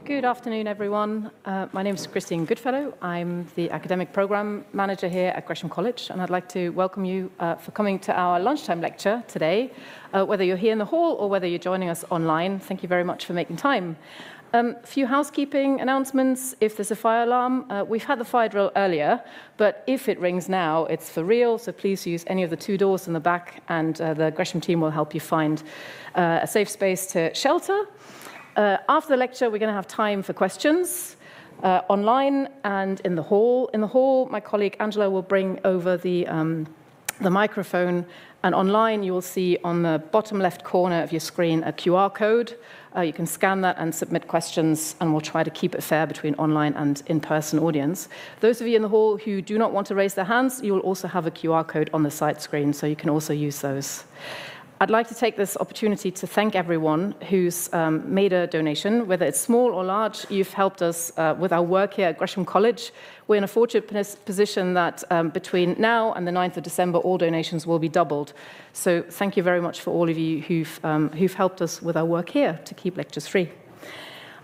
Good afternoon, everyone. My name is Christine Goodfellow. I'm the Academic Programme Manager here at Gresham College, and I'd like to welcome you for coming to our lunchtime lecture today. Whether you're here in the hall or whether you're joining us online, thank you very much for making time. A few housekeeping announcements. If there's a fire alarm, we've had the fire drill earlier, but if it rings now, it's for real, so please use any of the two doors in the back, and the Gresham team will help you find a safe space to shelter. After the lecture, we're going to have time for questions online and in the hall. In the hall, my colleague Angela will bring over the microphone, and online you will see on the bottom left corner of your screen a QR code. You can scan that and submit questions, and we'll try to keep it fair between online and in-person audience. Those of you in the hall who do not want to raise their hands, you will also have a QR code on the side screen, so you can also use those. I'd like to take this opportunity to thank everyone who's made a donation, whether it's small or large. You've helped us with our work here at Gresham College. We're in a fortunate position that between now and the 9th of December, all donations will be doubled. So thank you very much for all of you who've helped us with our work here to keep lectures free.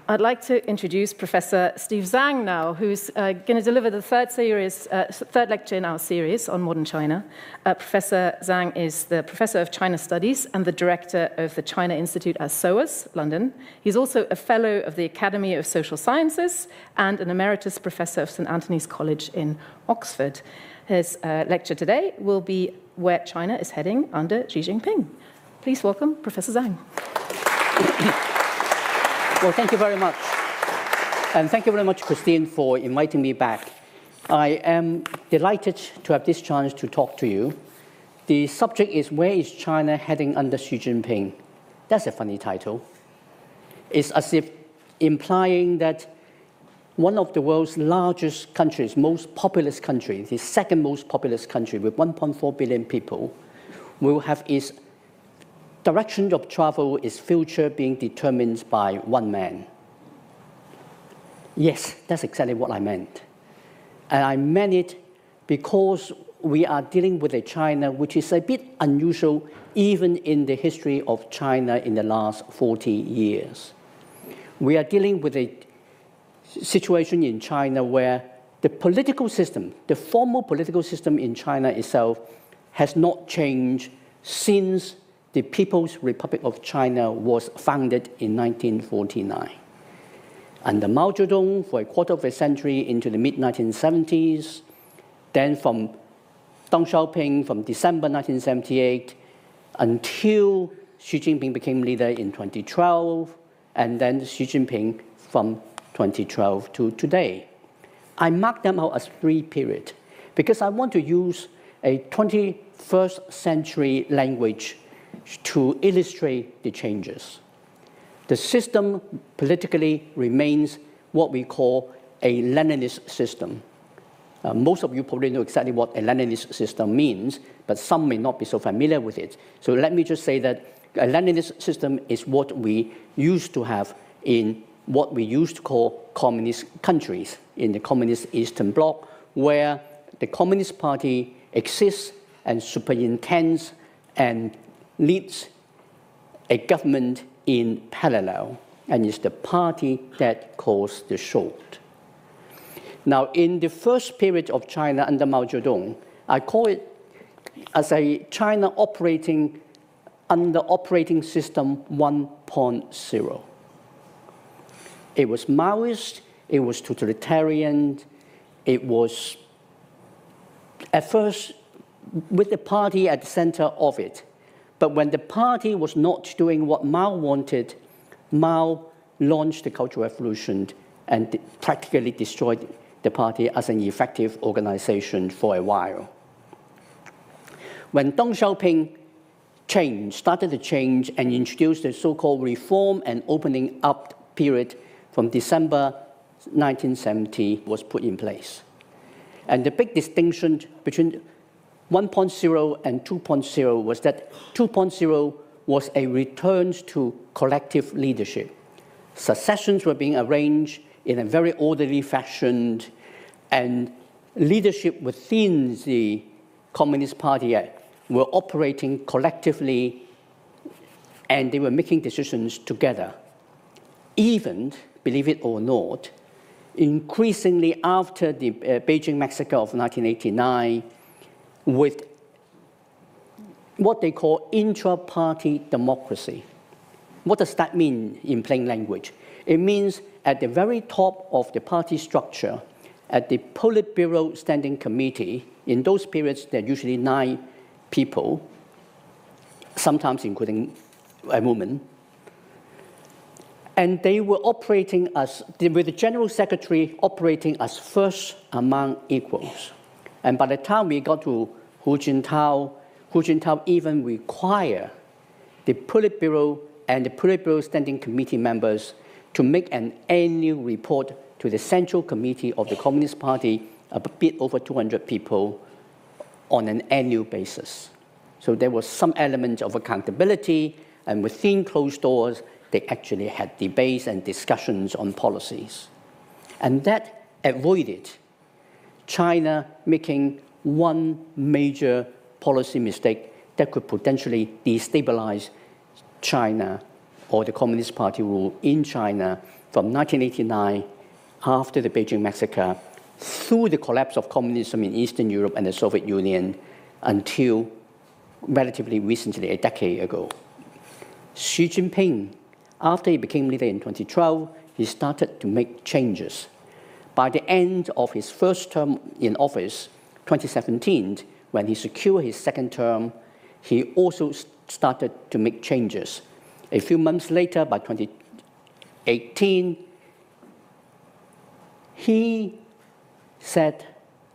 I'd like to introduce Professor Steve Zhang now, who's going to deliver the third lecture in our series on modern China. Professor Zhang is the Professor of China Studies and the Director of the China Institute at SOAS, London. He's also a Fellow of the Academy of Social Sciences and an Emeritus Professor of St. Antony's College in Oxford. His lecture today will be Where China is Heading under Xi Jinping. Please welcome Professor Zhang. Well, thank you very much. And thank you very much, Christine, for inviting me back. I am delighted to have this chance to talk to you. The subject is Where is China Heading under Xi Jinping? That's a funny title. It's as if implying that one of the world's largest countries, most populous country, the second most populous country with 1.4 billion people, will have its direction of travel, its future being determined by one man. Yes, that's exactly what I meant. And I meant it because we are dealing with a China which is a bit unusual even in the history of China in the last 40 years. We are dealing with a situation in China where the political system, the formal political system in China itself, has not changed since the People's Republic of China was founded in 1949. Under Mao Zedong for a quarter of a century into the mid-1970s, then from Deng Xiaoping from December 1978 until Xi Jinping became leader in 2012, and then Xi Jinping from 2012 to today. I mark them out as three periods because I want to use a 21st century language to illustrate the changes. The system politically remains what we call a Leninist system. Most of you probably know exactly what a Leninist system means, but some may not be so familiar with it. So let me just say that a Leninist system is what we used to have in what we used to call communist countries, in the communist Eastern Bloc, where the Communist Party exists and superintends and leads a government in parallel, and it's the party that calls the shot. Now, in the first period of China under Mao Zedong, I call it as a China operating under operating system 1.0. It was Maoist, it was totalitarian, it was at first with the party at the center of it. But when the party was not doing what Mao wanted, Mao launched the Cultural Revolution and practically destroyed the party as an effective organization for a while. When Deng Xiaoping started to change and introduced the so-called reform and opening up period from December 1970 was put in place. And the big distinction between 1.0 and 2.0 was that 2.0 was a return to collective leadership. Successions were being arranged in a very orderly fashion, and leadership within the Communist Party were operating collectively, and they were making decisions together. Even believe it or not, increasingly after the Beijing massacre of 1989, with what they call intra-party democracy. What does that mean in plain language? It means at the very top of the party structure, at the Politburo Standing Committee, in those periods, there are usually 9 people, sometimes including a woman, and they were operating as, with the General Secretary operating as first among equals. And by the time we got to Hu Jintao even required the Politburo and the Politburo Standing Committee members to make an annual report to the Central Committee of the Communist Party, a bit over 200 people, on an annual basis. So there was some element of accountability, and within closed doors, they actually had debates and discussions on policies. And that avoided China making one major policy mistake that could potentially destabilize China or the Communist Party rule in China from 1989, after the Beijing massacre, through the collapse of communism in Eastern Europe and the Soviet Union, until relatively recently, a decade ago. Xi Jinping, after he became leader in 2012, he started to make changes. By the end of his first term in office, 2017, when he secured his second term, he also started to make changes. A few months later, by 2018, he said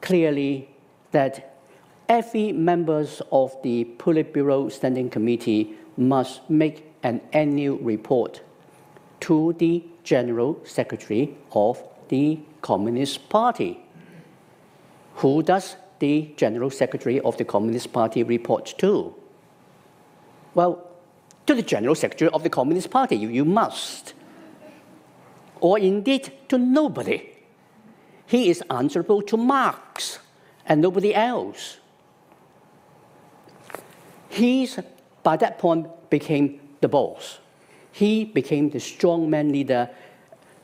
clearly that every member of the Politburo Standing Committee must make an annual report to the General Secretary of the Communist Party. Who does the General Secretary of the Communist Party report to? Well, to the General Secretary of the Communist Party, you must. Or indeed, to nobody. He is answerable to Marx and nobody else. He, by that point, became the boss. He became the strongman leader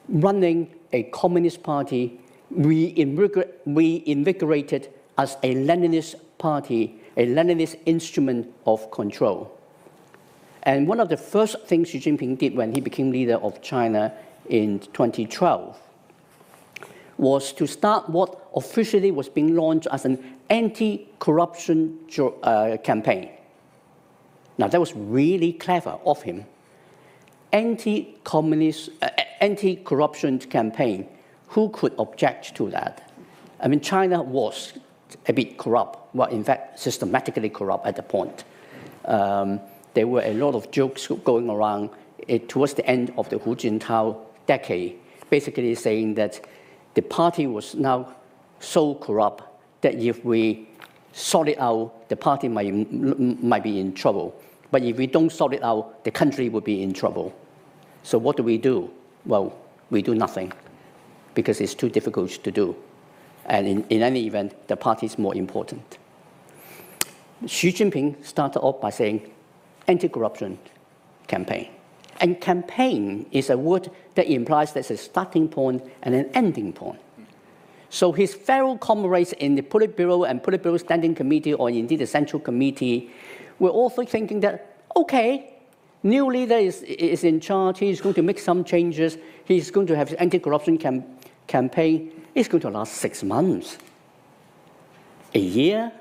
running a Communist Party reinvigorated as a Leninist party, a Leninist instrument of control. And one of the first things Xi Jinping did when he became leader of China in 2012 was to start what officially was being launched as an anti-corruption campaign. Now, that was really clever of him. Anti-corruption campaign. Who could object to that? I mean, China was a bit corrupt. Well, in fact, systematically corrupt at the point. There were a lot of jokes going around towards the end of the Hu Jintao decade, basically saying that the party was now so corrupt that if we sort it out, the party might be in trouble. But if we don't sort it out, the country will be in trouble. So what do? Well, we do nothing, because it's too difficult to do. And in any event, the party is more important. Xi Jinping started off by saying anti-corruption campaign. And campaign is a word that implies there's a starting point and an ending point. So his fellow comrades in the Politburo and Politburo Standing Committee, or indeed the Central Committee, were also thinking that, okay, new leader is in charge, he's going to make some changes, he's going to have his anti-corruption campaign, it's going to last 6 months, a year,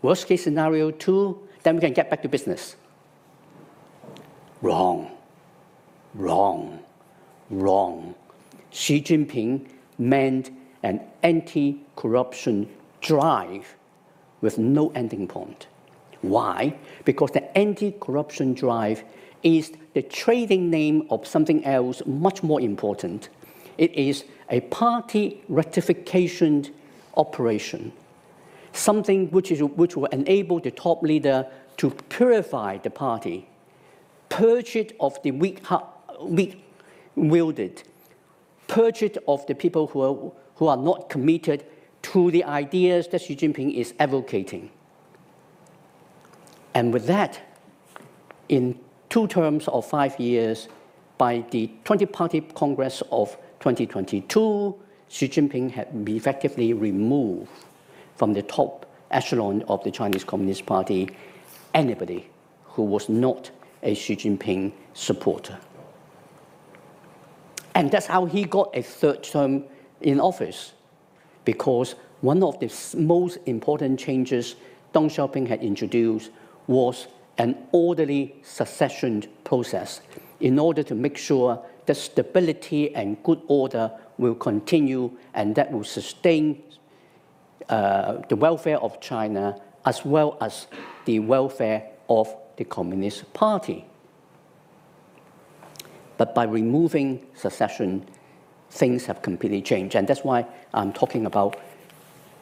worst case scenario 2, then we can get back to business. Wrong, wrong, wrong. Xi Jinping meant an anti-corruption drive with no ending point. Why? Because the anti-corruption drive is the trading name of something else much more important. It is a party rectification operation, something which will enable the top leader to purify the party, purge it of the weak-willed, purge it of the people who are not committed to the ideas that Xi Jinping is advocating. And with that, in 2 terms of 5 years, by the 20-Party Congress of 2022, Xi Jinping had been effectively removed from the top echelon of the Chinese Communist Party anybody who was not a Xi Jinping supporter. And that's how he got a third term in office, because one of the most important changes Deng Xiaoping had introduced was an orderly succession process in order to make sure that stability and good order will continue and that will sustain the welfare of China as well as the welfare of the Communist Party. But by removing succession, things have completely changed. And that's why I'm talking about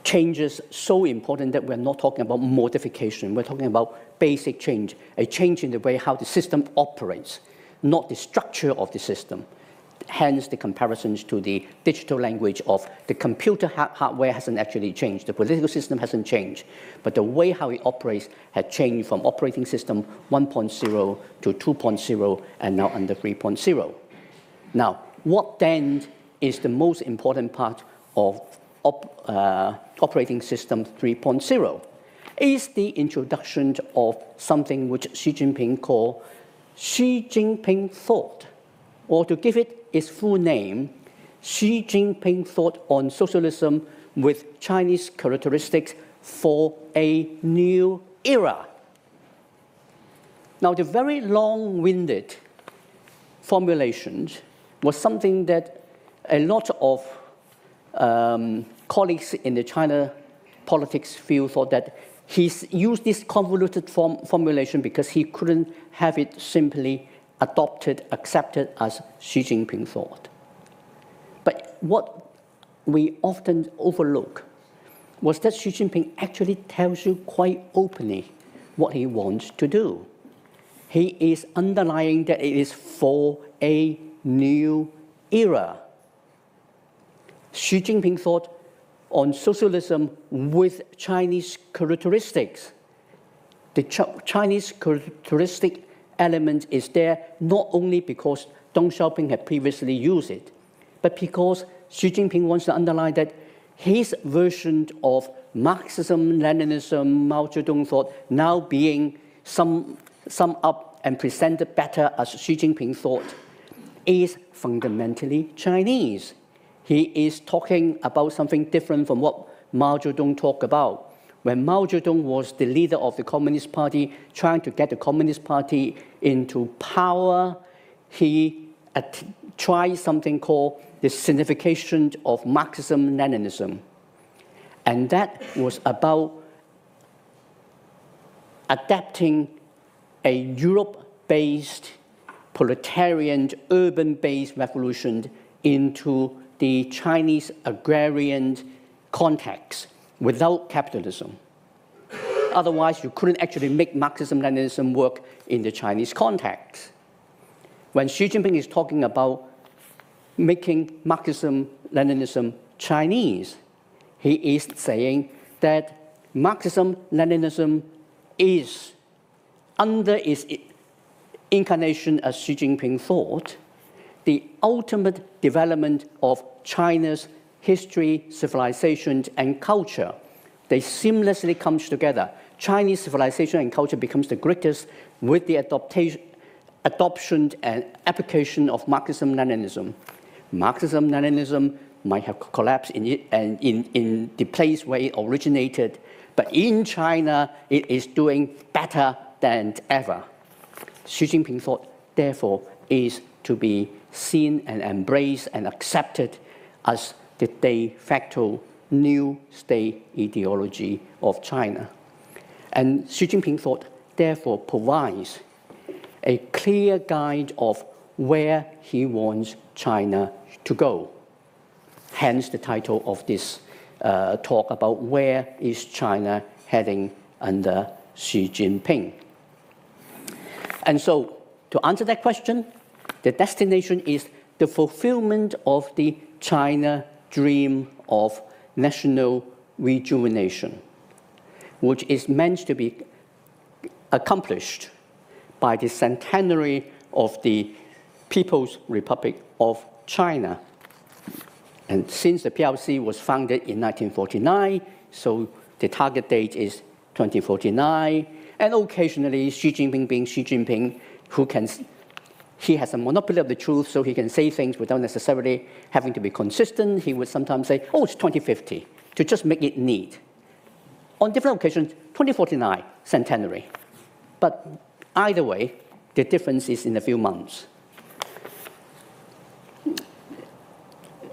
changes so important that we're not talking about modification. We're talking about basic change, a change in the way how the system operates, not the structure of the system. Hence, the comparisons to the digital language of the computer hardware hasn't actually changed. The political system hasn't changed. But the way how it operates had changed from operating system 1.0 to 2.0 and now under 3.0. Now, what then is the most important part of operating system 3.0? Is the introduction of something which Xi Jinping called Xi Jinping thought, or to give it its full name, Xi Jinping thought on socialism with Chinese characteristics for a new era. Now, the very long-winded formulations was something that a lot of colleagues in the China politics field thought that he's used this convoluted formulation because he couldn't have it simply adopted, accepted as Xi Jinping thought. But what we often overlook was that Xi Jinping actually tells you quite openly what he wants to do. He is underlying that it is for a new era. Xi Jinping thought on socialism with Chinese characteristics. The Chinese characteristic element is there not only because Deng Xiaoping had previously used it, but because Xi Jinping wants to underline that his version of Marxism, Leninism, Mao Zedong thought now being summed up and presented better as Xi Jinping thought is fundamentally Chinese. He is talking about something different from what Mao Zedong talked about. When Mao Zedong was the leader of the Communist Party, trying to get the Communist Party into power, he tried something called the signification of Marxism-Leninism. And that was about adapting a Europe-based, proletarian, urban-based revolution into the Chinese agrarian context without capitalism. Otherwise, you couldn't actually make Marxism-Leninism work in the Chinese context. When Xi Jinping is talking about making Marxism-Leninism Chinese, he is saying that Marxism-Leninism is, under its incarnation as Xi Jinping thought, the ultimate development of China's history, civilization, and culture. They seamlessly come together. Chinese civilization and culture becomes the greatest with the adoption and application of Marxism-Leninism. Marxism-Leninism might have collapsed in the place where it originated, but in China, it is doing better than ever. Xi Jinping thought, therefore, is to be seen and embraced and accepted as the de facto new state ideology of China. And Xi Jinping thought, therefore, provides a clear guide of where he wants China to go. Hence the title of this talk about where is China heading under Xi Jinping. And so, to answer that question, the destination is the fulfillment of the China dream of national rejuvenation, which is meant to be accomplished by the centenary of the People's Republic of China. And since the PRC was founded in 1949, so the target date is 2049, and occasionally Xi Jinping being Xi Jinping, he has a monopoly of the truth, so he can say things without necessarily having to be consistent. He would sometimes say, oh, it's 2050, to just make it neat. On different occasions, 2049, centenary. But either way, the difference is in a few months.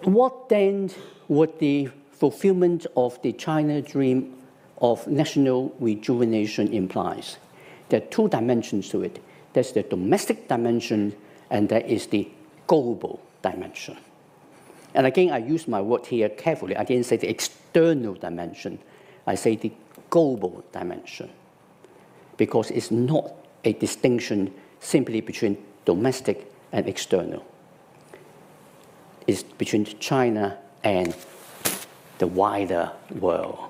What then would the fulfillment of the China dream of national rejuvenation implies? There are two dimensions to it. There's the domestic dimension, and there is the global dimension. And again, I use my word here carefully. I didn't say the external dimension. I say the global dimension, because it's not a distinction simply between domestic and external. It's between China and the wider world.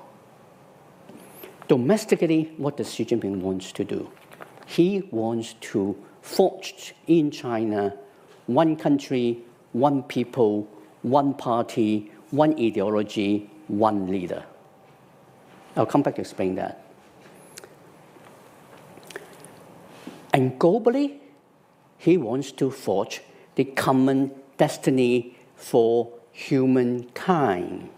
Domestically, what does Xi Jinping want to do? He wants to forge in China one country, one people, one party, one ideology, one leader. I'll come back to explain that. And globally, he wants to forge the common destiny for humankind.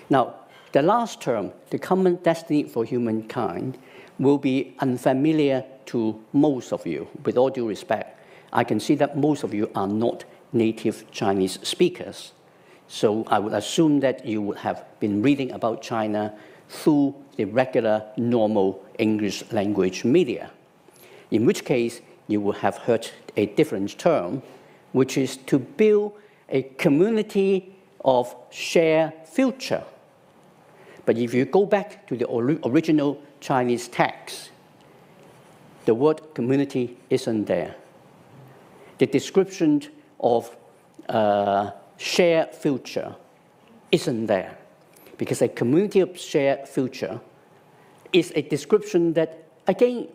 Now, the last term, the common destiny for humankind, will be unfamiliar to most of you. With all due respect, I can see that most of you are not native Chinese speakers. So I would assume that you would have been reading about China through the regular, normal English language media, in which case you would have heard a different term, which is to build a community of shared future. But if you go back to the original Chinese text, the word community isn't there. The description of shared future isn't there, because a community of shared future is a description that, again,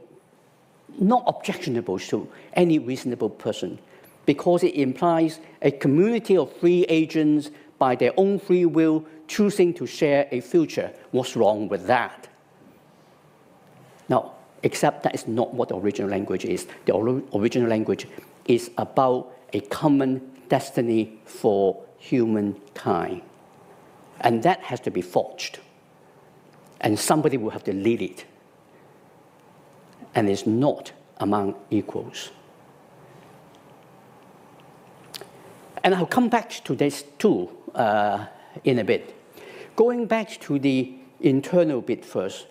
not objectionable to any reasonable person, because it implies a community of free agents by their own free will choosing to share a future. What's wrong with that? Now, except that is not what the original language is. The original language is about a common destiny for humankind. And that has to be forged. And somebody will have to lead it. And it's not among equals. And I'll come back to this too in a bit. Going back to the internal bit first.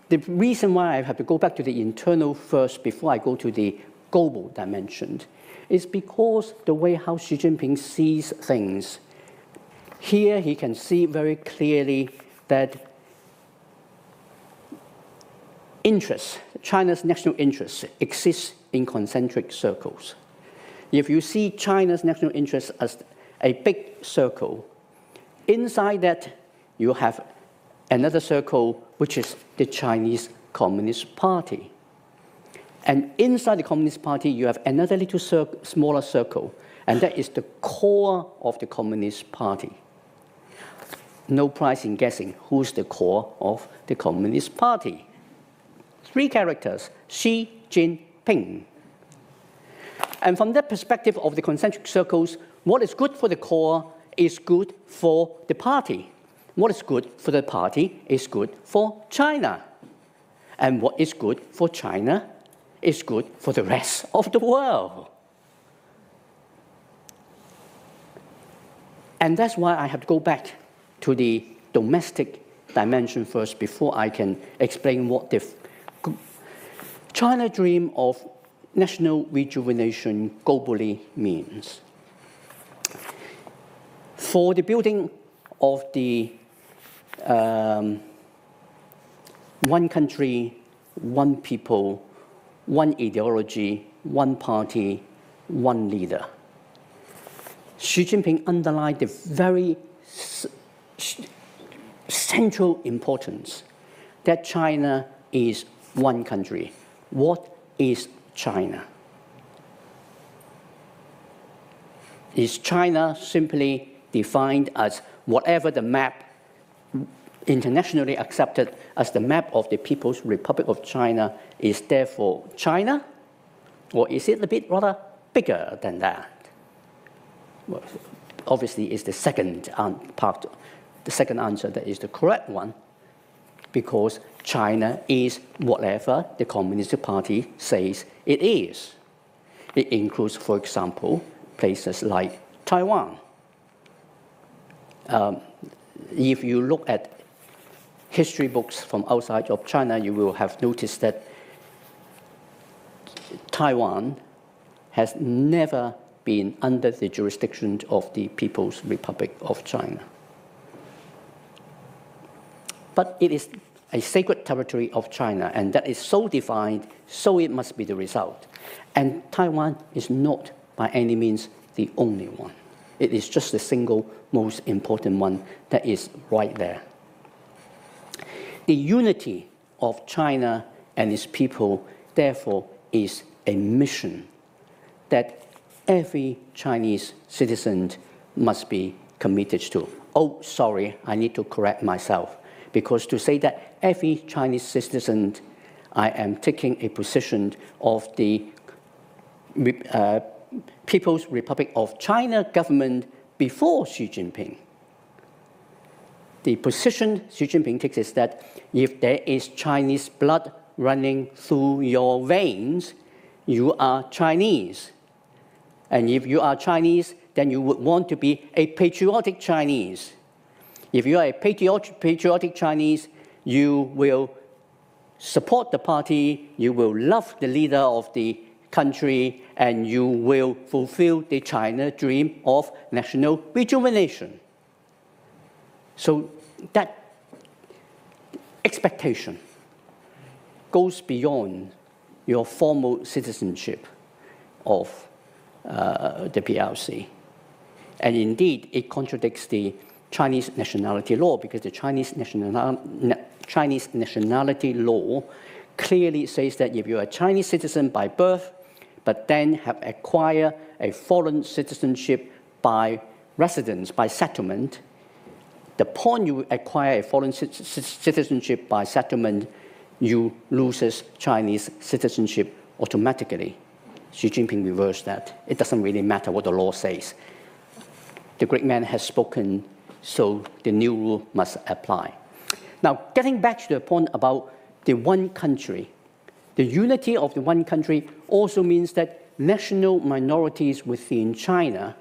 The reason why I have to go back to the internal first before I go to the global dimension is because the way how Xi Jinping sees things. Here he can see very clearly that interests, China's national interests, exist in concentric circles. If you see China's national interests as a big circle, inside that you have another circle, which is the Chinese Communist Party. And inside the Communist Party, you have another little smaller circle, and that is the core of the Communist Party. No prize in guessing who's the core of the Communist Party. 3 characters, Xi Jinping. And from that perspective of the concentric circles, what is good for the core is good for the party. What is good for the party is good for China. And what is good for China is good for the rest of the world. And that's why I have to go back to the domestic dimension first before I can explain what the China dream of national rejuvenation globally means. For the building of the one country, one people, one ideology, one party, one leader, Xi Jinping underlined the very central importance that China is one country. What is China? Is China simply defined as whatever the map internationally accepted as the map of the People's Republic of China is therefore China? Or is it a bit rather bigger than that? Well, obviously, it's the second part, the second answer that is the correct one, because China is whatever the Communist Party says it is. It includes, for example, places like Taiwan. If you look at history books from outside of China, you will have noticed that Taiwan has never been under the jurisdiction of the People's Republic of China. But it is a sacred territory of China, and that is so defined, so it must be the result. And Taiwan is not by any means the only one. It is just the single most important one that is right there. The unity of China and its people, therefore, is a mission that every Chinese citizen must be committed to. Oh, sorry, I need to correct myself, because to say that every Chinese citizen, I am taking a position of the People's Republic of China government before Xi Jinping. The position Xi Jinping takes is that if there is Chinese blood running through your veins, you are Chinese. And if you are Chinese, then you would want to be a patriotic Chinese. If you are a patriotic Chinese, you will support the party, you will love the leader of the country, and you will fulfill the China dream of national rejuvenation. So that expectation goes beyond your formal citizenship of the PRC. And indeed, it contradicts the Chinese nationality law, because the Chinese nationality law clearly says that if you're a Chinese citizen by birth, but then have acquired a foreign citizenship by residence, by settlement, the point you acquire a foreign citizenship by settlement, you lose Chinese citizenship automatically. Xi Jinping reversed that. It doesn't really matter what the law says. The great man has spoken, so the new rule must apply. Now, getting back to the point about the one country, the unity of the one country also means that national minorities within China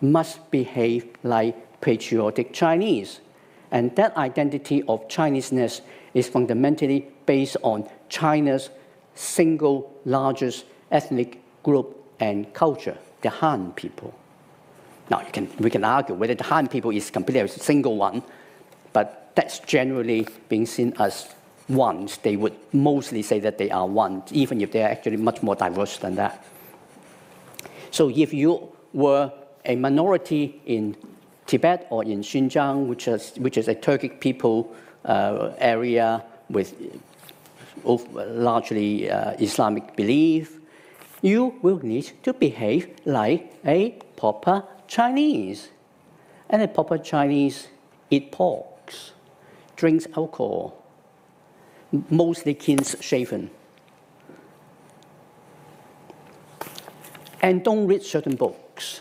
must behave like patriotic Chinese. And that identity of Chineseness is fundamentally based on China's single largest ethnic group and culture, the Han people. Now, we can argue whether the Han people is completely a single one, but that's generally being seen as one. They would mostly say that they are one, even if they are actually much more diverse than that. So if you were a minority in Tibet or in Xinjiang, which is a Turkic people area with largely Islamic belief, you will need to behave like a proper Chinese. And a proper Chinese eat pork, drinks alcohol, mostly clean-shaven, and don't read certain books,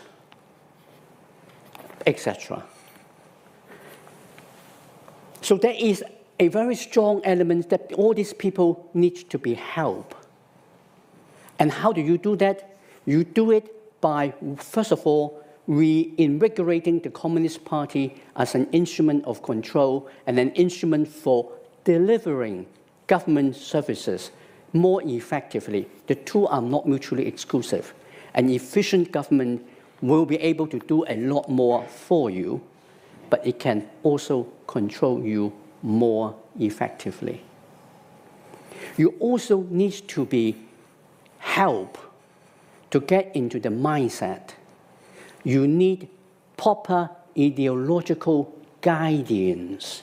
etc. So there is a very strong element that all these people need to be helped. And how do you do that? You do it by, first of all, reinvigorating the Communist Party as an instrument of control and an instrument for delivering government services more effectively. The two are not mutually exclusive. An efficient government will be able to do a lot more for you, but it can also control you more effectively. You also need to be helped to get into the mindset. You need proper ideological guidance,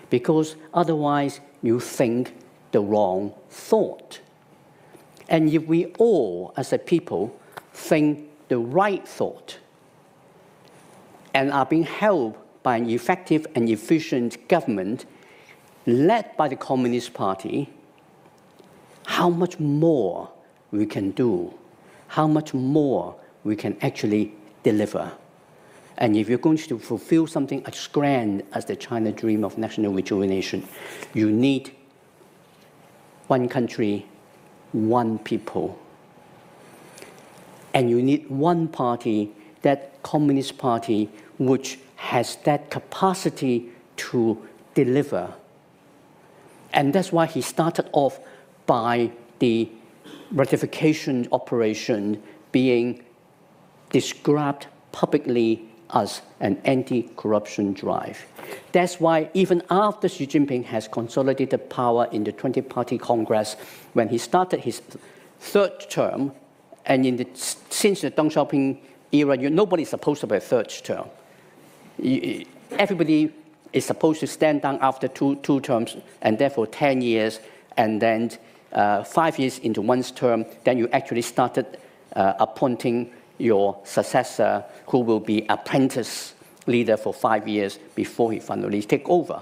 because otherwise you think the wrong thought. And if we all, as a people, think the right thought, and are being held by an effective and efficient government led by the Communist Party, how much more we can do, how much more we can actually deliver. And if you're going to fulfill something as grand as the China dream of national rejuvenation, you need one country, one people. And you need one party, that Communist Party, which has that capacity to deliver. And that's why he started off by the ratification operation being described publicly as an anti-corruption drive. That's why even after Xi Jinping has consolidated power in the 20-party Congress, when he started his third term, and since the Deng Xiaoping era, nobody is supposed to have a third term. Everybody is supposed to stand down after two terms, and therefore 10 years, and then 5 years into one's term, then you actually started appointing your successor, who will be apprentice leader for 5 years before he finally takes over.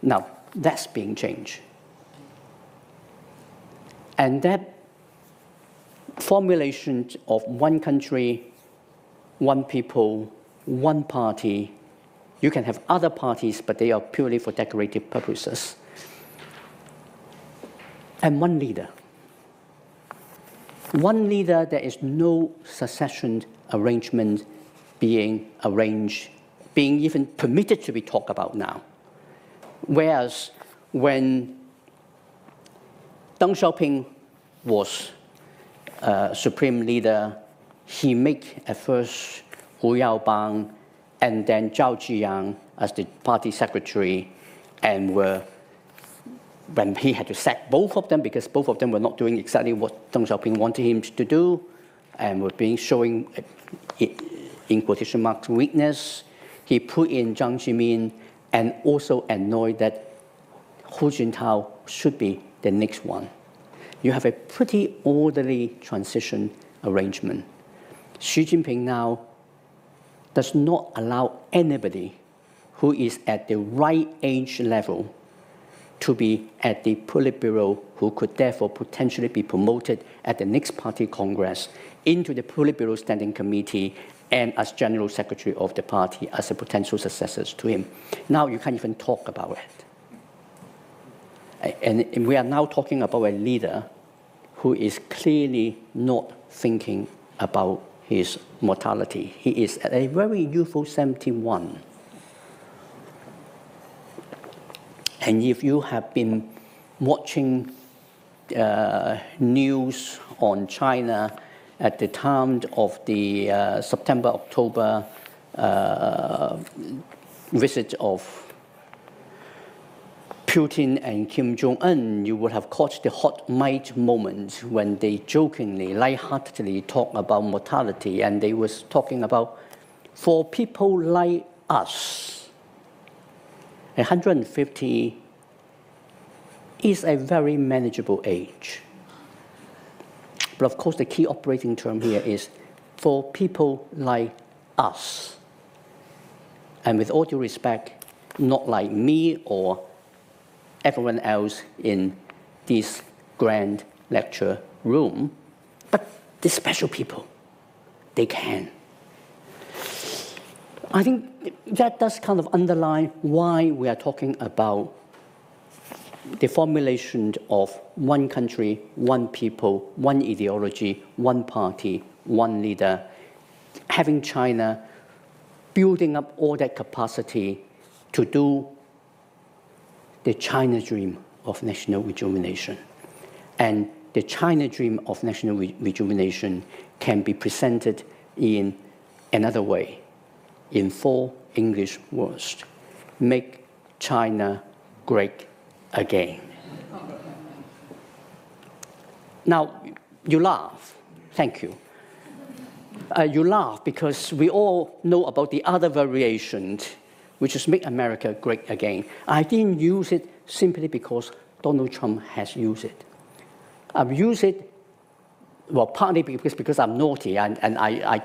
Now, that's being changed. And that formulation of one country, one people, one party, you can have other parties, but they are purely for decorative purposes, and one leader. One leader, there is no succession arrangement being arranged, being even permitted to be talked about now. Whereas when Deng Xiaoping was supreme leader, he made at first Hu Yaobang and then Zhao Ziyang as the party secretary, and when he had to sack both of them because both of them were not doing exactly what Deng Xiaoping wanted him to do, and were showing, in quotation marks, weakness, he put in Jiang Zemin and also annoyed that Hu Jintao should be the next one. You have a pretty orderly transition arrangement. Xi Jinping now does not allow anybody who is at the right age level to be at the Politburo, who could therefore potentially be promoted at the next party congress into the Politburo Standing Committee and as General Secretary of the party as a potential successors to him. Now you can't even talk about it. And we are now talking about a leader who is clearly not thinking about his mortality. He is at a very youthful 71. And if you have been watching news on China at the time of the September-October visit of Putin and Kim Jong-un, you would have caught the hot mic moment when they jokingly, lightheartedly talk about mortality, and they was talking about, for people like us, 150 is a very manageable age. But of course, the key operating term here is for people like us. And with all due respect, not like me or everyone else in this grand lecture room, but the special people, they can. I think that does kind of underline why we are talking about the formulation of one country, one people, one ideology, one party, one leader, having China building up all that capacity to do the China dream of national rejuvenation. And the China dream of national rejuvenation can be presented in another way, in 4 English words: make China great again. Now, you laugh. Thank you. You laugh because we all know about the other variations, which is make America great again. I didn't use it simply because Donald Trump has used it. I've used it well, partly because I'm naughty, and I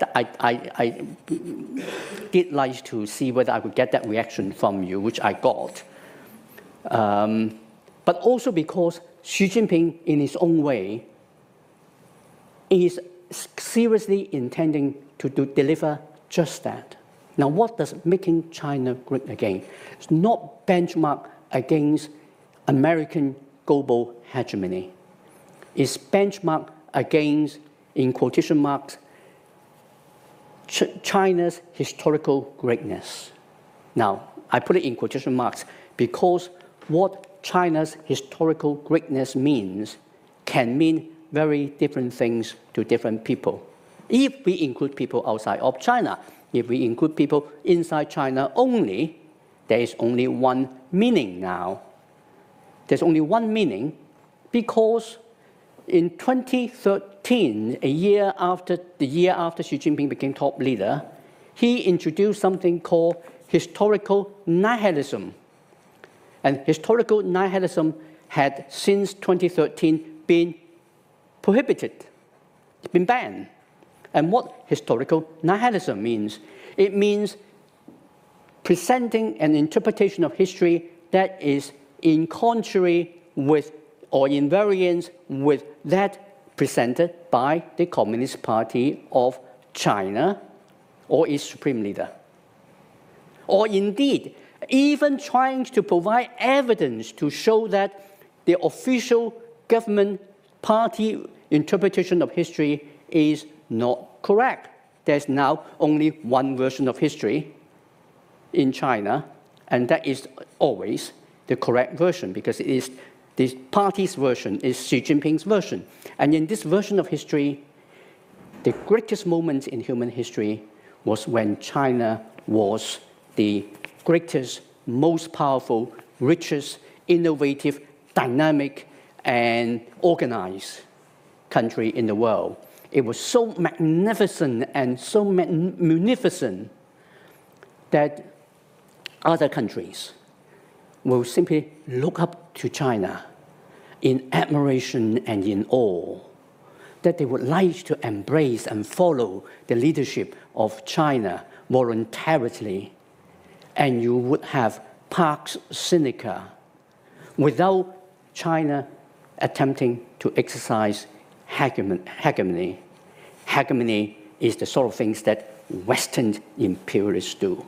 did like to see whether I could get that reaction from you, which I got. But also because Xi Jinping, in his own way, is seriously intending to deliver just that. Now, what does making China great again? It's not benchmarked against American global hegemony. It's benchmarked against, in quotation marks, China's historical greatness. Now, I put it in quotation marks because what China's historical greatness means can mean very different things to different people. If we include people outside of China, if we include people inside China only, there is only one meaning now. There's only one meaning because in 2013, the year after Xi Jinping became top leader, he introduced something called historical nihilism. And historical nihilism had, since 2013, been prohibited, been banned. And what historical nihilism means? It means presenting an interpretation of history that is in contrary with or in variance with that presented by the Communist Party of China or its supreme leader. Or indeed, even trying to provide evidence to show that the official government party interpretation of history is not correct. There's now only one version of history in China, and that is always the correct version because it is the party's version, is Xi Jinping's version. And in this version of history, the greatest moment in human history was when China was the greatest, most powerful, richest, innovative, dynamic, and organized country in the world. It was so magnificent and so munificent that other countries will simply look up to China in admiration and in awe, that they would like to embrace and follow the leadership of China voluntarily. And you would have Pax Sinica without China attempting to exercise hegemony. Hegemony is the sort of things that Western imperialists do.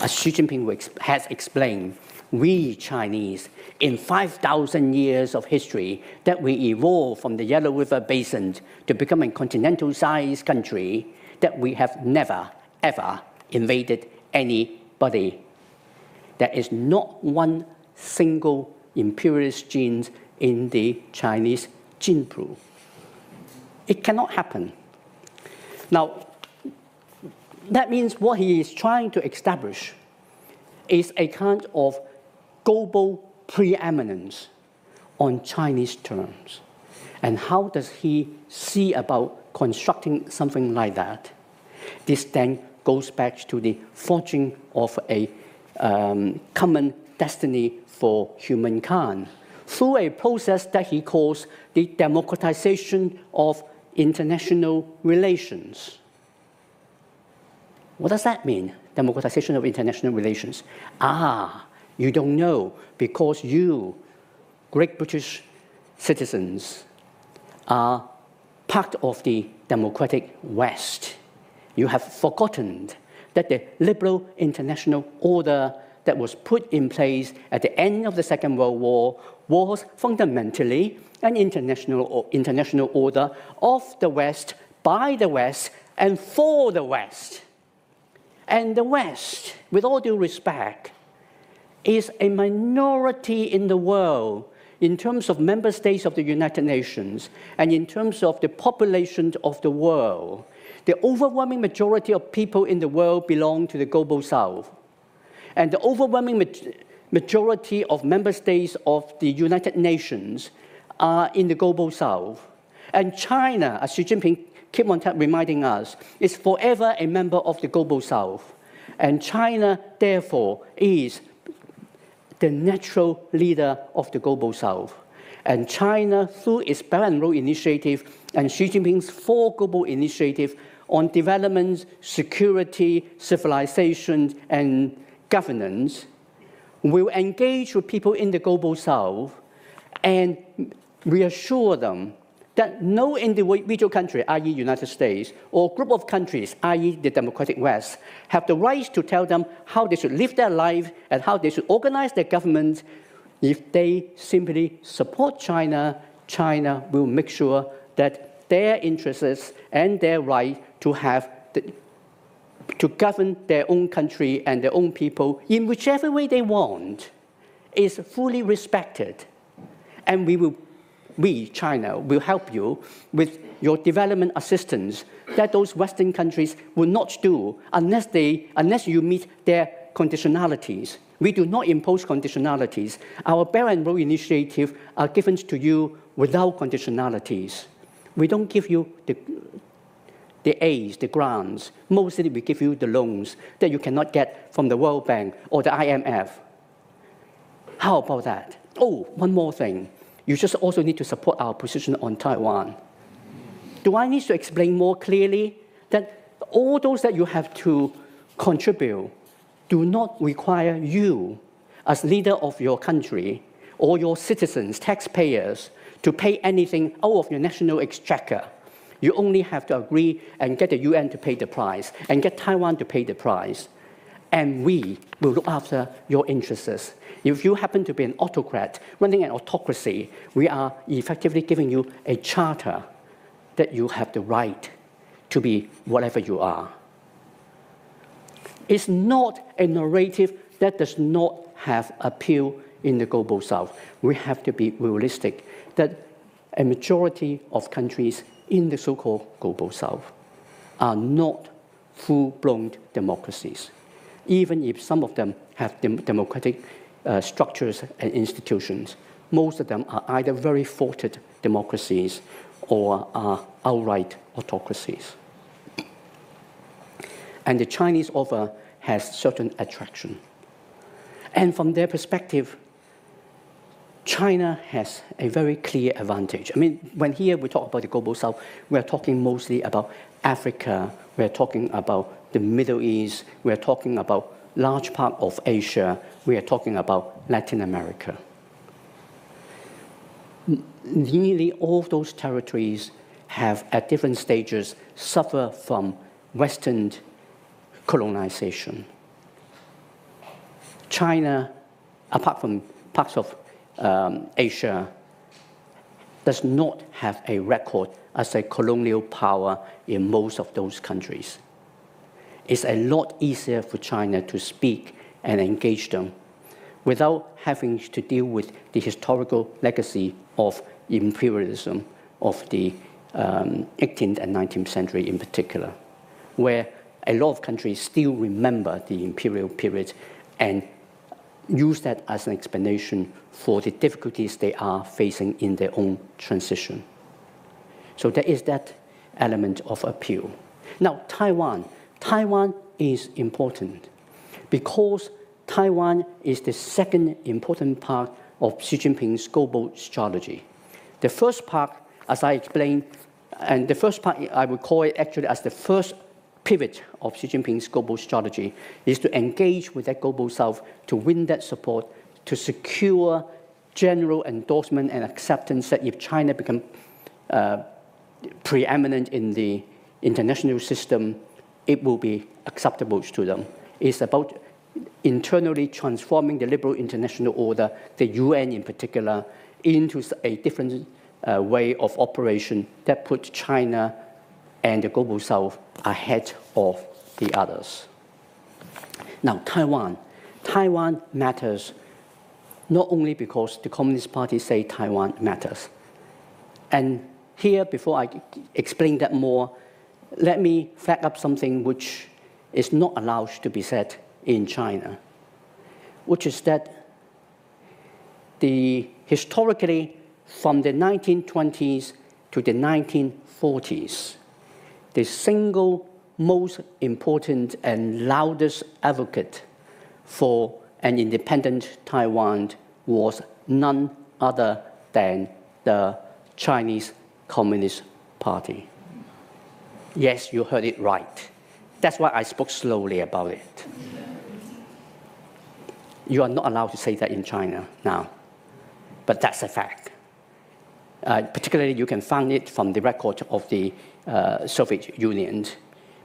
As Xi Jinping has explained, we Chinese, in 5,000 years of history, that we evolved from the Yellow River Basin to become a continental-sized country, that we have never, ever invaded anybody. There is not one single imperialist gene in the Chinese gene pool. It cannot happen. Now, that means what he is trying to establish is a kind of global preeminence on Chinese terms. And how does he see about constructing something like that? This then goes back to the forging of a common destiny for humankind through a process that he calls the democratization of international relations. What does that mean, democratization of international relations? You don't know because you, great British citizens, are part of the democratic West. You have forgotten that the liberal international order that was put in place at the end of the Second World War was fundamentally an international order of the West, by the West, and for the West. And the West, with all due respect, is a minority in the world in terms of member states of the United Nations and in terms of the population of the world. The overwhelming majority of people in the world belong to the global South. And the overwhelming majority of member states of the United Nations are in the global South. And China, as Xi Jinping keep on reminding us, is forever a member of the global South. And China, therefore, is the natural leader of the global South. And China, through its Belt and Road Initiative and Xi Jinping's 4 global initiatives on development, security, civilization, and governance, will engage with people in the Global South and reassure them that no individual country, i.e. United States, or group of countries, i.e. the democratic West, have the right to tell them how they should live their life and how they should organize their government. If they simply support China, China will make sure that their interests and their right to govern their own country and their own people in whichever way they want is fully respected. And we, China, will help you with your development assistance that those Western countries will not do unless you meet their conditionalities. We do not impose conditionalities. Our Belt and Road Initiative are given to you without conditionalities. We don't give you the aids, the grants. Mostly we give you the loans that you cannot get from the World Bank or the IMF. How about that? Oh, one more thing. You just also need to support our position on Taiwan. Do I need to explain more clearly that all those that you have to contribute do not require you, as leader of your country, or your citizens, taxpayers, to pay anything out of your national exchequer? You only have to agree and get the UN to pay the price, and get Taiwan to pay the price. And we will look after your interests. If you happen to be an autocrat running an autocracy, we are effectively giving you a charter that you have the right to be whatever you are. It's not a narrative that does not have appeal in the Global South. We have to be realistic that a majority of countries in the so-called Global South are not full-blown democracies, even if some of them have democratic structures and institutions. Most of them are either very faulted democracies or are outright autocracies. And the Chinese offer has certain attraction. And from their perspective, China has a very clear advantage. I mean, when here we talk about the Global South, we're talking mostly about Africa, we're talking about the Middle East, we're talking about large part of Asia, we are talking about Latin America. Nearly all those territories have, at different stages, suffered from Western colonization. China, apart from parts of Asia, does not have a record as a colonial power in most of those countries. It's a lot easier for China to speak and engage them without having to deal with the historical legacy of imperialism of the 18th and 19th century in particular, where a lot of countries still remember the imperial period and use that as an explanation for the difficulties they are facing in their own transition. So there is that element of appeal. Now, Taiwan. Taiwan is important because Taiwan is the second important part of Xi Jinping's global strategy. The first part, as I explained, and the first part I would call it actually as the first pivot of Xi Jinping's global strategy, is to engage with that Global South to win that support, to secure general endorsement and acceptance that if China becomes preeminent in the international system, it will be acceptable to them. It's about internally transforming the liberal international order, the UN in particular, into a different way of operation that puts China and the Global South ahead of the others. Now, Taiwan. Taiwan matters not only because the Communist Party say Taiwan matters. And here, before I explain that more, let me flag up something which is not allowed to be said in China, which is that historically, from the 1920s to the 1940s, the single most important and loudest advocate for an independent Taiwan was none other than the Chinese Communist Party. Yes, you heard it right. That's why I spoke slowly about it. You are not allowed to say that in China now, but that's a fact. Particularly, you can find it from the record of the Soviet Union,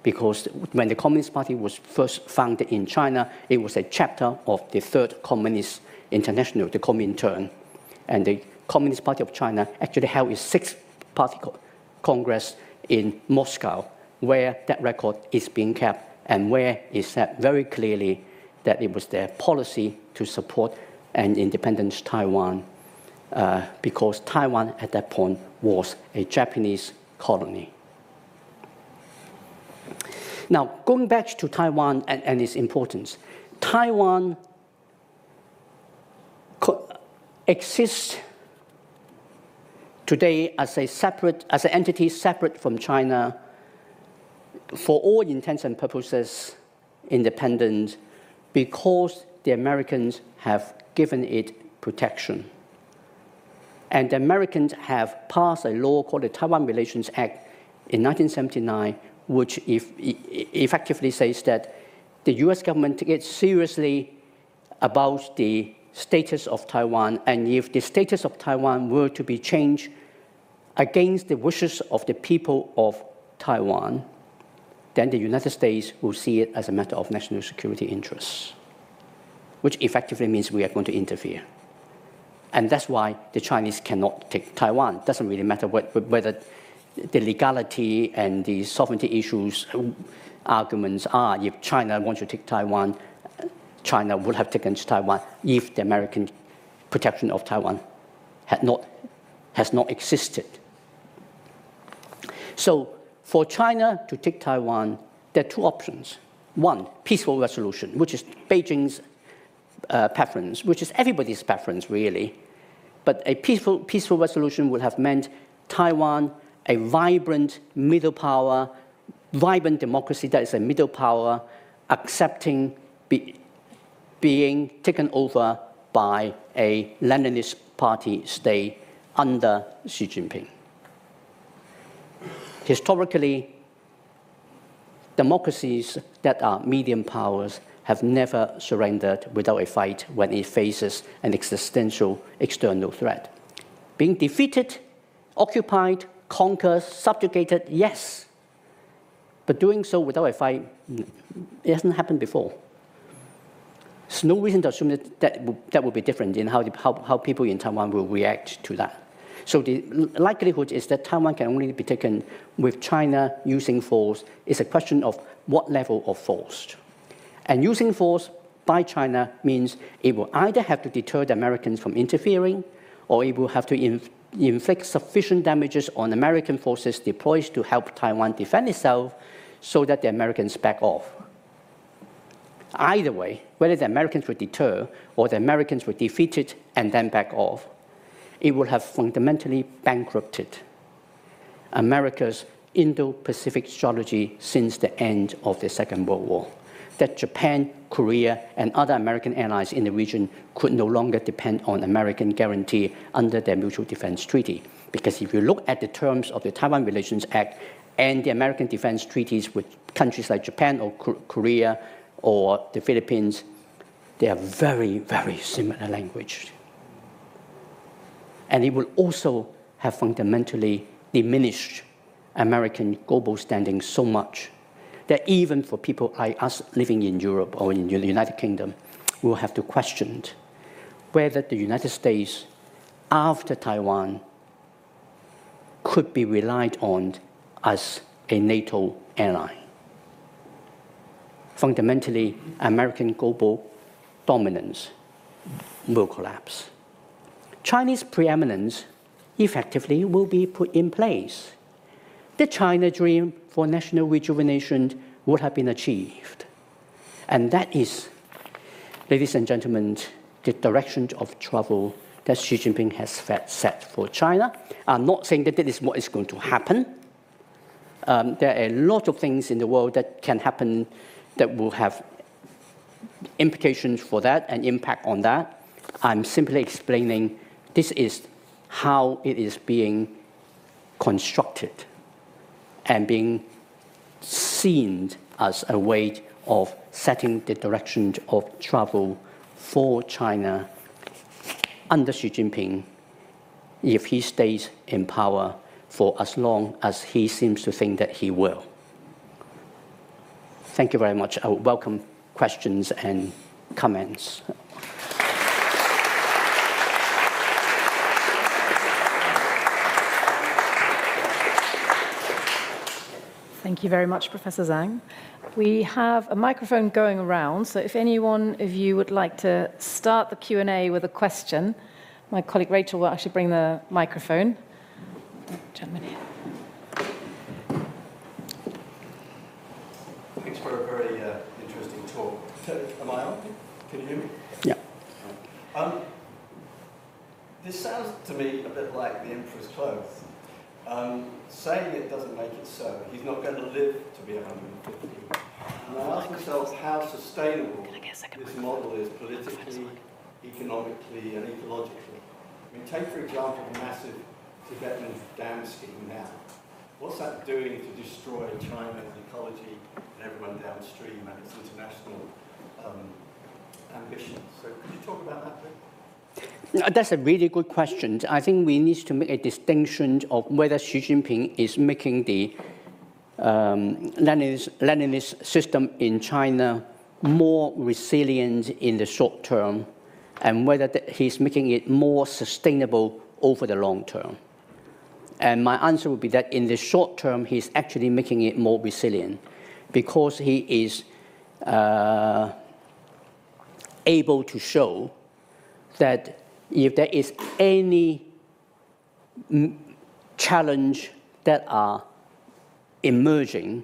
because when the Communist Party was first founded in China, it was a chapter of the Third Communist International, the Comintern. And the Communist Party of China actually held its sixth party congress in Moscow, where that record is being kept and where it said very clearly that it was their policy to support an independent Taiwan, because Taiwan at that point was a Japanese colony. Now, going back to Taiwan and its importance, Taiwan exists today as an entity separate from China, for all intents and purposes, independent, because the Americans have given it protection. And the Americans have passed a law called the Taiwan Relations Act in 1979, which effectively says that the US government takes seriously about the status of Taiwan, and if the status of Taiwan were to be changed against the wishes of the people of Taiwan, then the United States will see it as a matter of national security interests, which effectively means we are going to interfere. And that's why the Chinese cannot take Taiwan. It doesn't really matter whether the legality and the sovereignty issues arguments are. If China wants to take Taiwan, China would have taken Taiwan if the American protection of Taiwan has not existed. So for China to take Taiwan, there are two options. One, peaceful resolution, which is Beijing's preference, which is everybody's preference, really. But a peaceful resolution would have meant Taiwan, a vibrant middle power, vibrant democracy that is a middle power, accepting being taken over by a Leninist party state under Xi Jinping. Historically, democracies that are medium powers have never surrendered without a fight when it faces an existential external threat. Being defeated, occupied, conquered, subjugated, yes. But doing so without a fight, it hasn't happened before. There's no reason to assume that will be different in how people in Taiwan will react to that. So the likelihood is that Taiwan can only be taken with China using force. It's a question of what level of force. And using force by China means it will either have to deter the Americans from interfering, or it will have to inflict sufficient damages on American forces deployed to help Taiwan defend itself so that the Americans back off. Either way, whether the Americans will deter or the Americans will defeat it and then back off, it would have fundamentally bankrupted America's Indo-Pacific strategy since the end of the Second World War. That Japan, Korea, and other American allies in the region could no longer depend on American guarantee under their Mutual Defense Treaty. Because if you look at the terms of the Taiwan Relations Act and the American defense treaties with countries like Japan or Korea or the Philippines, they are very, very similar language. And it will also have fundamentally diminished American global standing so much that even for people like us living in Europe or in the United Kingdom, we'll have to question whether the United States, after Taiwan, could be relied on as a NATO ally. Fundamentally, American global dominance will collapse. Chinese preeminence effectively will be put in place. The China dream for national rejuvenation would have been achieved. And that is, ladies and gentlemen, the direction of travel that Xi Jinping has set for China. I'm not saying that this is what is going to happen. There are a lot of things in the world that can happen that will have implications for that and impact on that. I'm simply explaining this is how it is being constructed and being seen as a way of setting the direction of travel for China under Xi Jinping if he stays in power for as long as he seems to think that he will. Thank you very much. I would welcome questions and comments. Thank you very much, Professor Zhang. We have a microphone going around, so if any one of you would like to start the Q&A with a question, my colleague Rachel will actually bring the microphone. Gentleman here. Thanks for a very interesting talk. Am I on? Can you hear me? Yeah. This sounds to me a bit like the Emperor's clothes. Saying it doesn't make it so. He's not going to live to be 150. And I ask myself how sustainable this model is politically, economically, and ecologically. I mean, take, for example, the massive Tibetan dam scheme now. What's that doing to destroy China's ecology and everyone downstream and its international ambitions? So could you talk about that, please? That's a really good question. I think we need to make a distinction of whether Xi Jinping is making the Leninist system in China more resilient in the short term and whether he's making it more sustainable over the long term. And my answer would be that in the short term, he's actually making it more resilient because he is able to show that if there is any challenge that are emerging,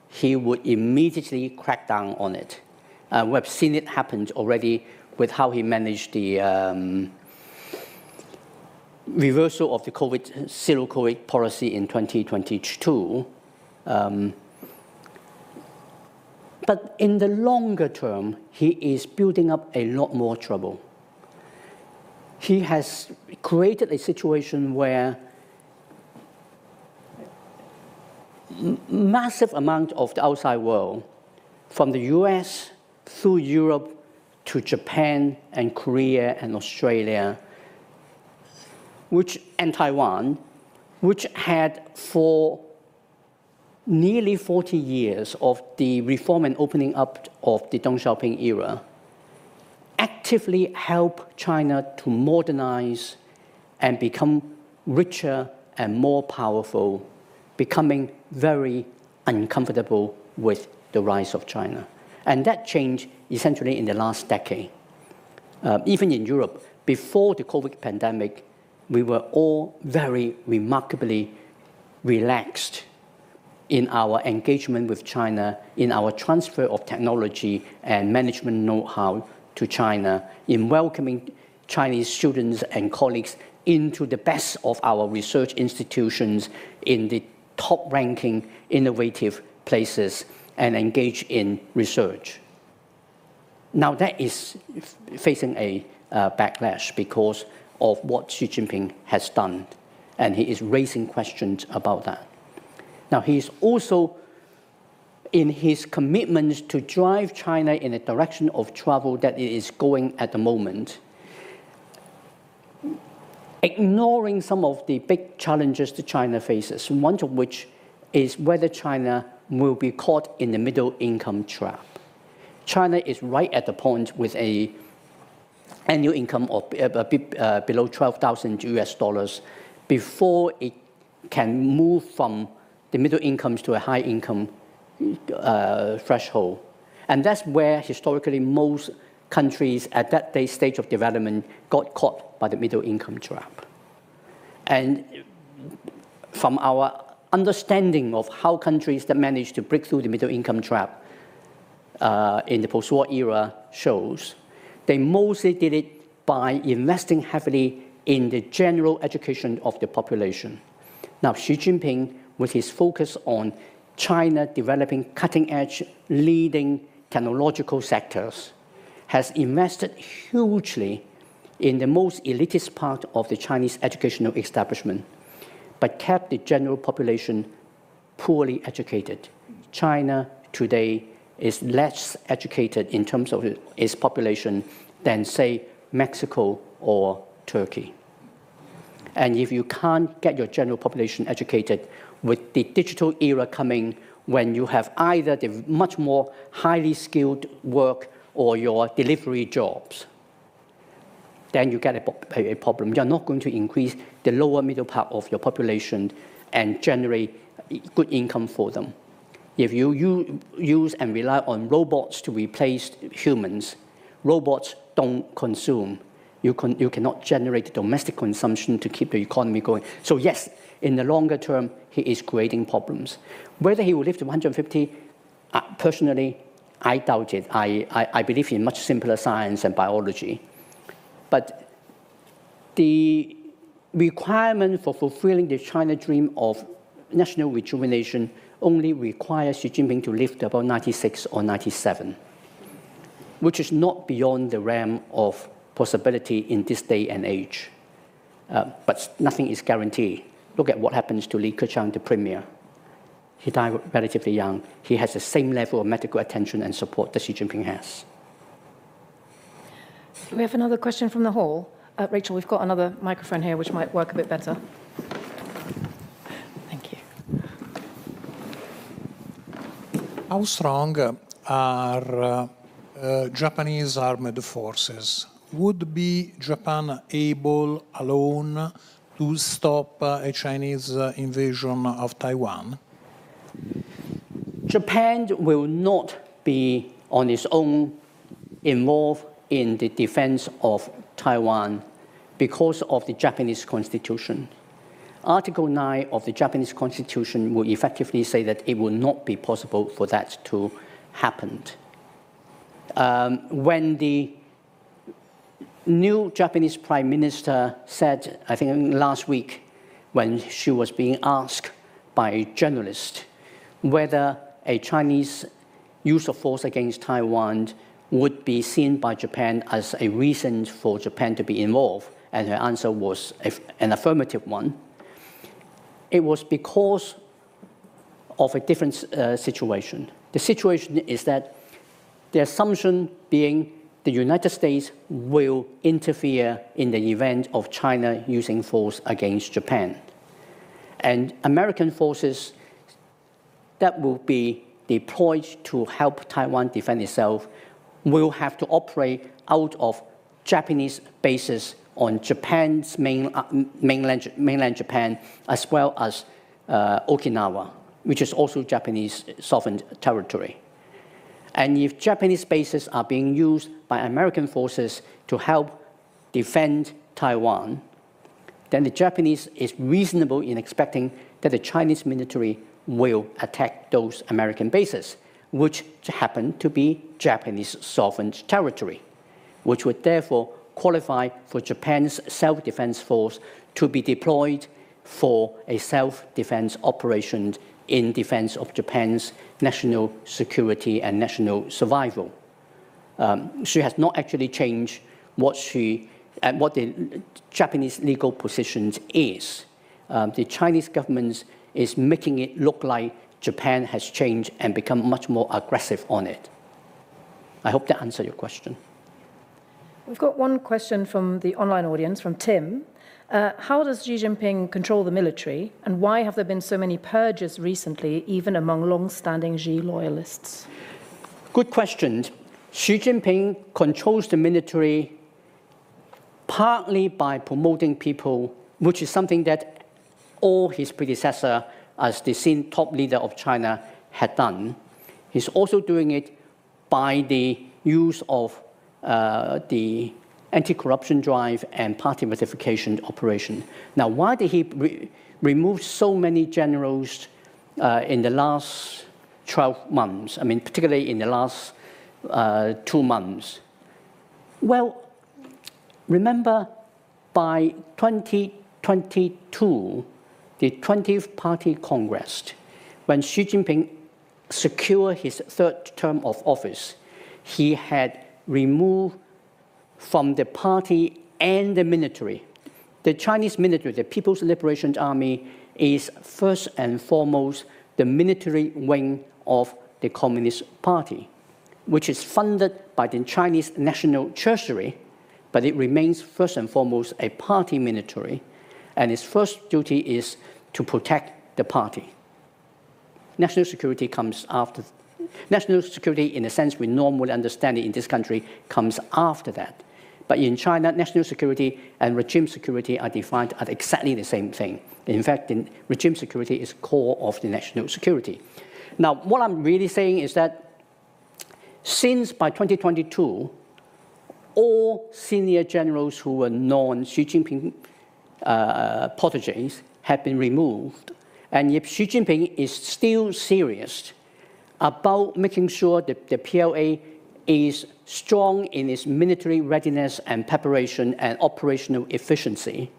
he would immediately crack down on it. We have seen it happen already with how he managed the reversal of the zero COVID policy in 2022. But in the longer term, he is building up a lot more trouble. He has created a situation where massive amount of the outside world, from the US through Europe to Japan and Korea and Australia, and Taiwan, which had for nearly 40 years of the reform and opening up of the Deng Xiaoping era, actively help China to modernize and become richer and more powerful, becoming very uncomfortable with the rise of China. And that changed essentially in the last decade. Even in Europe, before the COVID pandemic, we were all very remarkably relaxed in our engagement with China, in our transfer of technology and management know-how to China, in welcoming Chinese students and colleagues into the best of our research institutions in the top-ranking innovative places and engage in research. Now that is facing a backlash because of what Xi Jinping has done, and he is raising questions about that. Now he is also, in his commitment to drive China in a direction of travel that it is going at the moment, ignoring some of the big challenges that China faces, one of which is whether China will be caught in the middle income trap. China is right at the point with an annual income of a bit below $12,000 before it can move from the middle incomes to a high income threshold. And that's where historically most countries at that stage of development got caught by the middle income trap. And from our understanding of how countries that managed to break through the middle income trap in the post-war era shows, they mostly did it by investing heavily in the general education of the population. Now, Xi Jinping, with his focus on China developing cutting-edge, leading technological sectors, has invested hugely in the most elitist part of the Chinese educational establishment, but kept the general population poorly educated. China today is less educated in terms of its population than, say, Mexico or Turkey. And if you can't get your general population educated, with the digital era coming, when you have either the much more highly skilled work or your delivery jobs, then you get a problem. You're not going to increase the lower middle part of your population and generate good income for them. If you use and rely on robots to replace humans, robots don't consume. You cannot generate domestic consumption to keep the economy going. So yes, in the longer term, he is creating problems. Whether he will live to 150, personally, I doubt it. I believe in much simpler science and biology. But the requirement for fulfilling the China dream of national rejuvenation only requires Xi Jinping to live to about 96 or 97, which is not beyond the realm of possibility in this day and age. But nothing is guaranteed. Look at what happens to Li Keqiang, the premier. He died relatively young. He has the same level of medical attention and support that Xi Jinping has. We have another question from the hall. Rachel, we've got another microphone here which might work a bit better. Thank you. How strong are Japanese armed forces? Would be Japan able alone to stop a Chinese invasion of Taiwan? Japan will not be on its own involved in the defense of Taiwan because of the Japanese Constitution. Article 9 of the Japanese Constitution will effectively say that it will not be possible for that to happen. When the new Japanese Prime Minister said, I think last week, when she was being asked by a journalist whether a Chinese use of force against Taiwan would be seen by Japan as a reason for Japan to be involved, and her answer was an affirmative one, it was because of a different situation. The situation is that the assumption being the United States will interfere in the event of China using force against Japan. And American forces that will be deployed to help Taiwan defend itself will have to operate out of Japanese bases on Japan's mainland Japan, as well as Okinawa, which is also Japanese sovereign territory. And if Japanese bases are being used by American forces to help defend Taiwan, then the Japanese is reasonable in expecting that the Chinese military will attack those American bases, which happen to be Japanese sovereign territory, which would therefore qualify for Japan's self-defense force to be deployed for a self-defense operation in defense of Japan's national security and national survival. She has not actually changed what the Japanese legal position is. The Chinese government is making it look like Japan has changed and become much more aggressive on it. I hope that answered your question. We've got one question from the online audience, from Tim. How does Xi Jinping control the military, and why have there been so many purges recently, even among long-standing Xi loyalists? Good question. Xi Jinping controls the military partly by promoting people, which is something that all his predecessors as the top leader of China had done. He's also doing it by the use of the anti-corruption drive and party ratification operation. Now, why did he remove so many generals in the last 12 months? I mean, particularly in the last 2 months. Well, remember, by 2022, the 20th Party Congress, when Xi Jinping secured his third term of office, he had removed from the party and the military. The Chinese military, the People's Liberation Army, is first and foremost the military wing of the Communist Party, which is funded by the Chinese National Treasury, but it remains first and foremost a party military, and its first duty is to protect the party. National security comes after. National security, in the sense we normally understand it in this country, comes after that. But in China, national security and regime security are defined as exactly the same thing. In fact, the regime security is core of the national security. Now, what I'm really saying is that since by 2022, all senior generals who were non-Xi Jinping proteges have been removed. And if Xi Jinping is still serious about making sure that the PLA is strong in its military readiness and preparation and operational efficiency,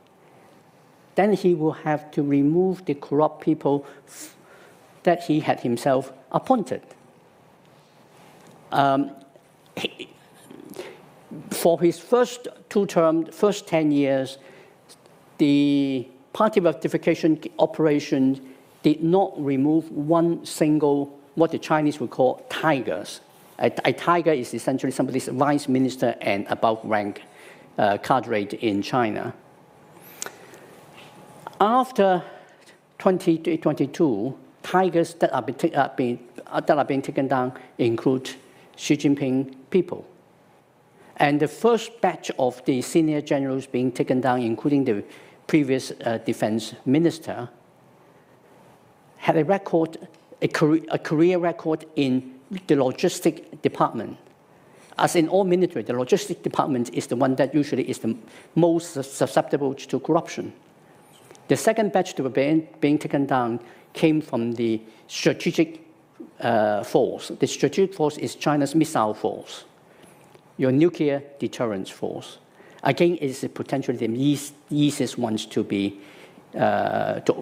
then he will have to remove the corrupt people that he had himself appointed. For his first 2 terms, first 10 years, the party rectification operation did not remove one single, what the Chinese would call tigers. A tiger is essentially somebody's vice minister and above rank cadre in China. After 2022, tigers that are being taken down include Xi Jinping people. And the first batch of the senior generals being taken down, including the previous defense minister, had a record, a career record in the logistic department. As in all military, the logistic department is the one that usually is the most susceptible to corruption. The second batch that were being taken down came from the strategic force. The strategic force is China's missile force, your nuclear deterrence force. Again, it is potentially the easiest ones to be to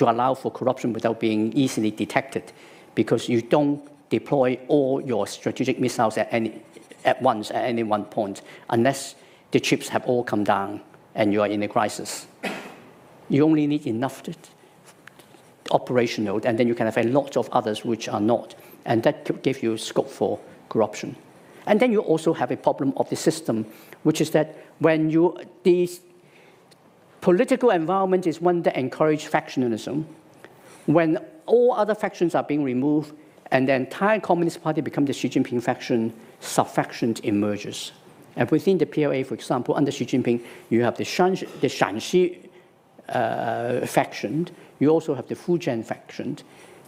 allow for corruption without being easily detected, because you don't deploy all your strategic missiles at once at any one point, unless the chips have all come down and you are in a crisis. You only need enough operational, and then you can have a lot of others which are not, and that could give you scope for corruption. And then you also have a problem of the system, which is that when the political environment is one that encourages factionalism, when all other factions are being removed, and the entire Communist Party becomes the Xi Jinping faction, sub-faction emerges. And within the PLA, for example, under Xi Jinping, you have the Shanxi faction, you also have the Fujian faction.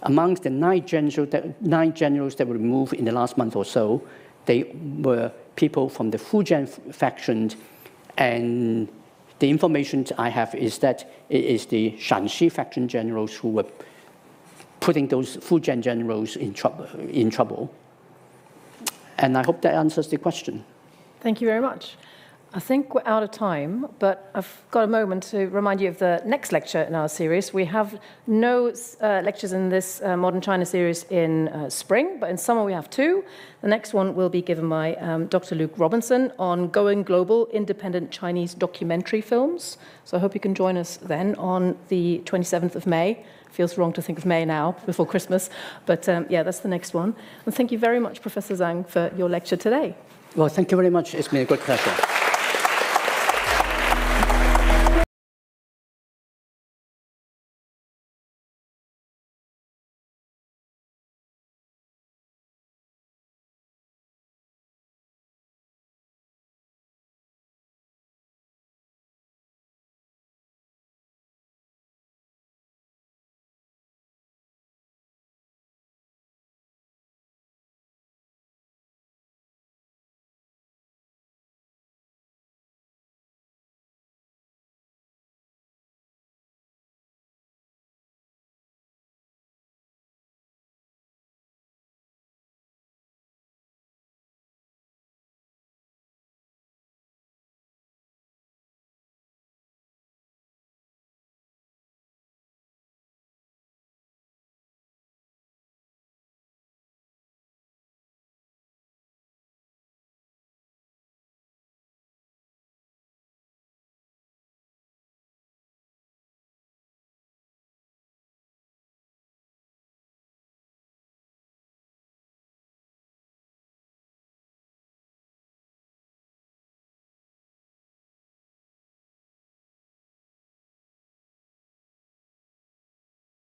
Amongst the 9 generals that were removed in the last month or so, they were people from the Fujian faction, and the information I have is that it is the Shanxi faction generals who were putting those Fujian generals in trouble. And I hope that answers the question. Thank you very much. I think we're out of time, but I've got a moment to remind you of the next lecture in our series. We have no lectures in this Modern China series in spring, but in summer we have 2. The next one will be given by Dr. Luke Robinson on Going Global, Independent Chinese Documentary Films. So I hope you can join us then on the 27th of May. Feels wrong to think of May now, before Christmas, but yeah, that's the next one. And thank you very much, Professor Zhang, for your lecture today. Well, thank you very much. It's been a good pleasure.